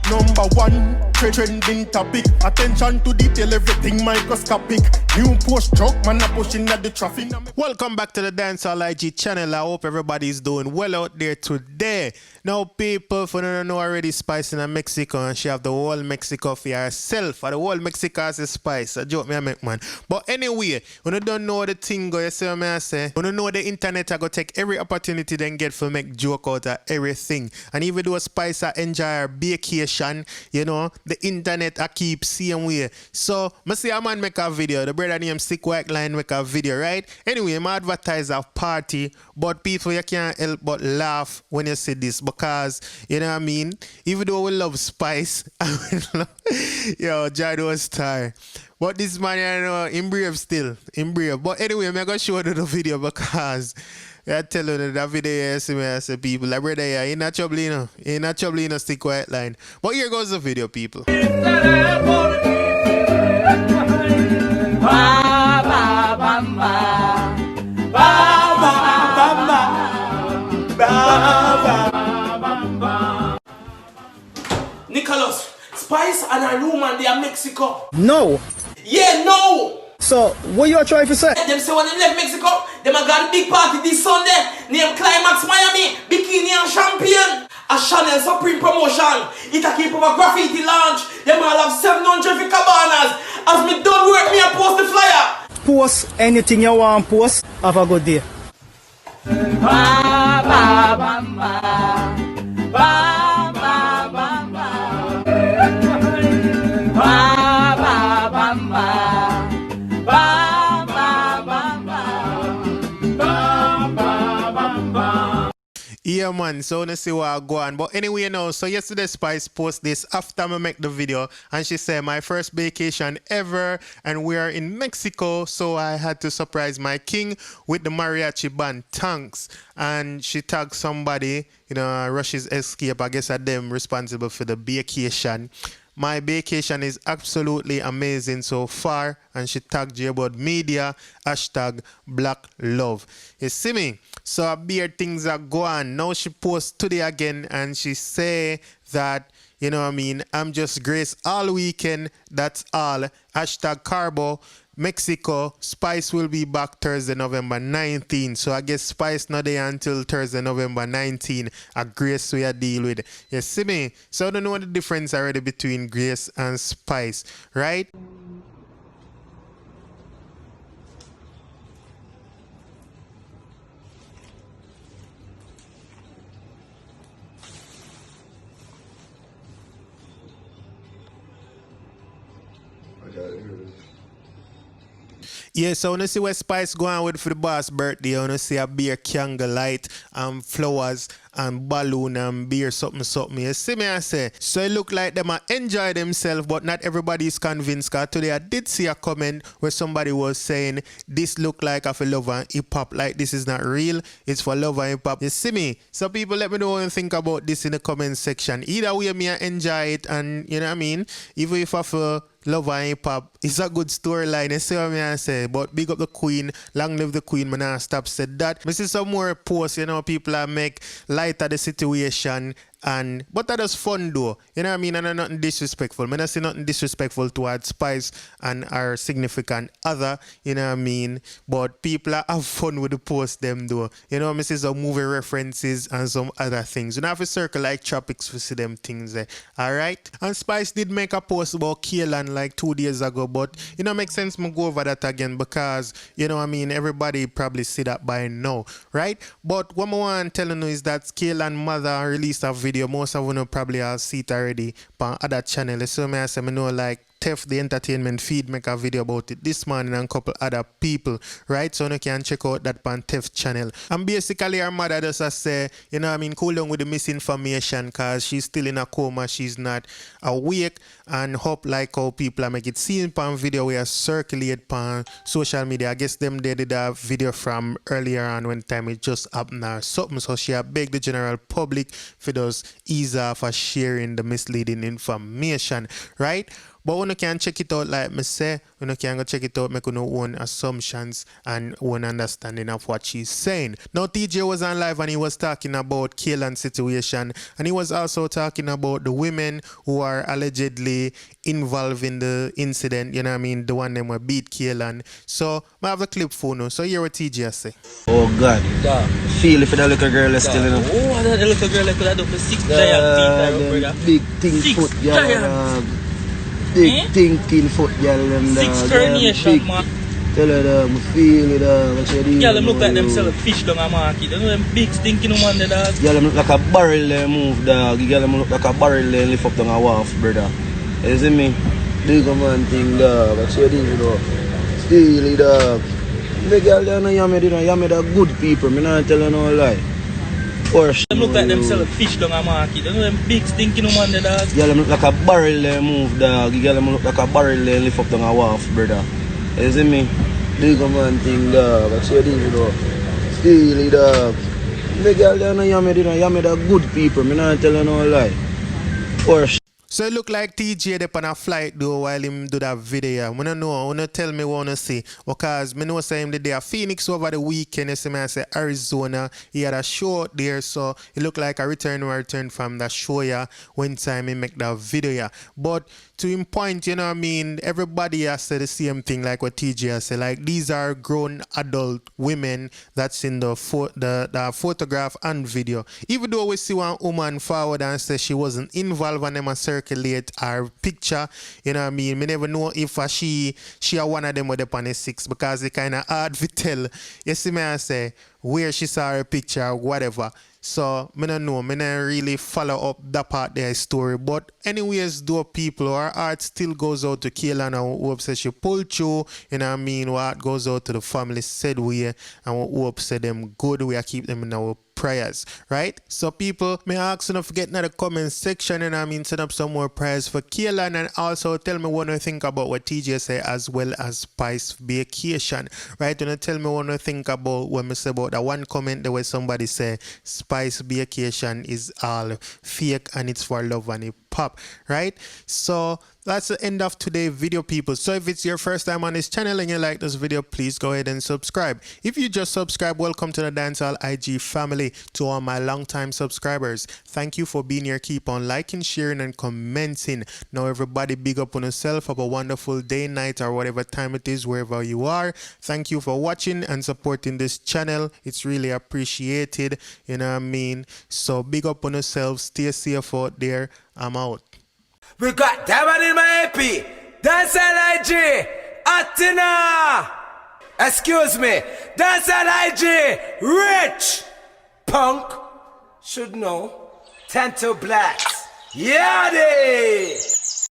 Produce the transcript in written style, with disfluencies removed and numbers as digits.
Number one, trending topic. Attention to detail, everything microscopic. New post truck, man a pushing at the traffic. Welcome back to the Dancehall IG channel. I hope everybody's doing well out there today. Now people, for you know already, Spice in Mexico, and she have the whole Mexico for herself. Or the whole Mexico has a Spice. A joke me I make, man. But anyway, when you don't know the thing go, you see what I say? When you know the internet, I go take every opportunity then get for make joke out of everything. And even though Spice I enjoy her Baecation, you know, the internet I keep seeing way. So I see a man make a video. The brother named Sick White Line make a video, right? Anyway, I advertise a party, but people you can't help but laugh when you see this because, you know what I mean? Even though we love Spice, yo, Jado Star. But this man, you know, in brave still. In brave. But anyway, I'm going to show you the video because I tell you that video you see me, I say people, like brother, yeah, ain't not trouble, you know. Ain't not trouble, you know, Stick Quiet Line. But here goes the video, people. Nicholas, Spice and her woman, they are Mexico. No. Yeah, no. So, what you are trying to say? Them say when they left Mexico, them a got a big party this Sunday. Named Climax Miami, Bikini and Champion. A Chanel Supreme promotion. It a keep of a graffiti launch. Them all have 700 for cabanas. As me done work, me a post the flyer. Post anything you want post. Have a good day. Ba, ba, ba, ba. Ba, ba, ba, ba. Ba, ba, ba, ba. Yeah, man, so let's see what I go on. But anyway, you know, so yesterday Spice post this after I make the video, and she said my first vacation ever, and we are in Mexico, so I had to surprise my king with the mariachi band. Thanks. And she tagged somebody, you know, Rush's Escape, I guess are them responsible for the vacation. My vacation is absolutely amazing so far, and she tagged J-Bud Media, hashtag Black Love. You see me? So a beer things are going. Now she posts today again, and she say that, you know what I mean, I'm just grace all weekend, that's all. Hashtag Carbo. Mexico, Spice will be back Thursday, November 19. So I guess Spice not there until Thursday, November 19. A Grace we are deal with. You see me? So I don't know the difference already between Grace and Spice, right? I got it. Here it is. Yeah, so when you see what Spice go on with for the boss birthday, you know, see a beer candle light and flowers and balloon and beer something. You see me I say? So it look like them enjoy themselves, but not everybody is convinced. Cause today I did see a comment where somebody was saying this look like for love and hip hop, like this is not real, it's for love and hip hop. You see me? So people let me know what you think about this in the comment section. Either way me I enjoy it, and you know what I mean? Even if I feel love and hip hop, it's a good storyline, you see what I say? But big up the queen, long live the queen, man, I stop said that. I see some more posts, you know, people are make light of the situation, but that is fun though, you know what I mean? And I'm nothing disrespectful. I see nothing disrespectful towards Spice and our significant other, you know what I mean? But people are have fun with the post them though. You know, I see some movie references and some other things. You don't have to circle like tropics to see them things there. Alright? And Spice did make a post about Kaylan like 2 days ago, but you know, makes sense me go over that again because, you know what I mean, everybody probably see that by now, right? But what I want to tell you is that Kaylan mother released a video. Most of you probably have seen it already on other channels. So I say, I know like Tef the entertainment feed make a video about it this morning and a couple other people, right? So you can check out that on Tef channel. And basically her mother just say, you know what I mean, cool down with the misinformation because she's still in a coma, she's not awake, and hope like how people are make it seen on video where circulate on social media. I guess them they did a video from earlier on when time it just happened or something. So she begged the general public for those ease off for sharing the misleading information, right? But when you can check it out, like me say, when you can go check it out, make your own assumptions and own understanding of what she's saying. Now, Teejay was on live and he was talking about Kaylan's situation, and he was also talking about the women who are allegedly involved in the incident, you know what I mean, the one them were beat Kaylan. So, I have a clip for you, so hear what Teejay say. Oh God, feel if the little girl is still in Oh, that little girl could have done for 6 giant teeth, brother. big thing 6 foot girl, giants. big thinking foot girl, 6 carnation, man. Tell her them, feel it, what you doing? Girl, them look like them sell fish down a market. You know them big stinking woman there, dog. Girl, them look like a barrel they move, dog. Girl, them look like a barrel they lift up down a wharf, brother. You see me? Big man thing, dog. What you doing, dog? Feel it, dog. The girl, they know you made a good people. Me not tell you no lie. For sure. Them look like them sell fish down a market. You know them big stinking woman there, dog. Girl, them look like a barrel they move, dog. Girl, them look like a barrel they lift up down a wharf, brother. You see me? Big man thing, dog. What you doing, dog? Feel it, dog. The girl, they know you made a good people. Me not tell you no lie. For sure. So it look like Teejay up on a flight though while him do that video. I don't know, I want to tell me what I want to see. Because I know say him the day of Phoenix over the weekend, you see me I say Arizona. He had a show out there, so it look like a return from that show yeah, when time he make that video yeah. But to him point, you know what I mean, everybody has said the same thing like what Teejay has said. Like these are grown adult women that's in the photograph and video. Even though we see one woman forward and say she wasn't involved and them a circulate her picture, you know what I mean? Me never know if she are one of them with upon the 6 because it kind of hard to tell. You see me I say where she saw her picture or whatever. So, I don't know, I don't really follow up that part of their story. But anyways, though people, our heart still goes out to Kaylan and we hope that she pulled through, you know what I mean? Our heart goes out to the family said we, and we hope that them good, we keep them in our prayers, right? So people, may I ask you not forget in the comment section, and I mean set up some more prayers for Kaylan, and also tell me what you think about what Teejay say as well as Spice Baecation, right? And tell me what you think about when I say about that one comment the way somebody say Spice Baecation is all fake and it's for love and it pop, right? So that's the end of today's video, people. So if it's your first time on this channel and you like this video, please go ahead and subscribe. If you just subscribe, welcome to the Dancehall IG family. To all my longtime subscribers, thank you for being here. Keep on liking, sharing, and commenting. Now everybody, big up on yourself. Have a wonderful day, night, or whatever time it is, wherever you are. Thank you for watching and supporting this channel. It's really appreciated, you know what I mean? So big up on yourself. Stay safe out there. I'm out. We got Diamond in my AP. Dancehall IG. Atina. Excuse me. Dancehall IG. Rich. Punk. Should know. 10 to blacks. Yeah, they.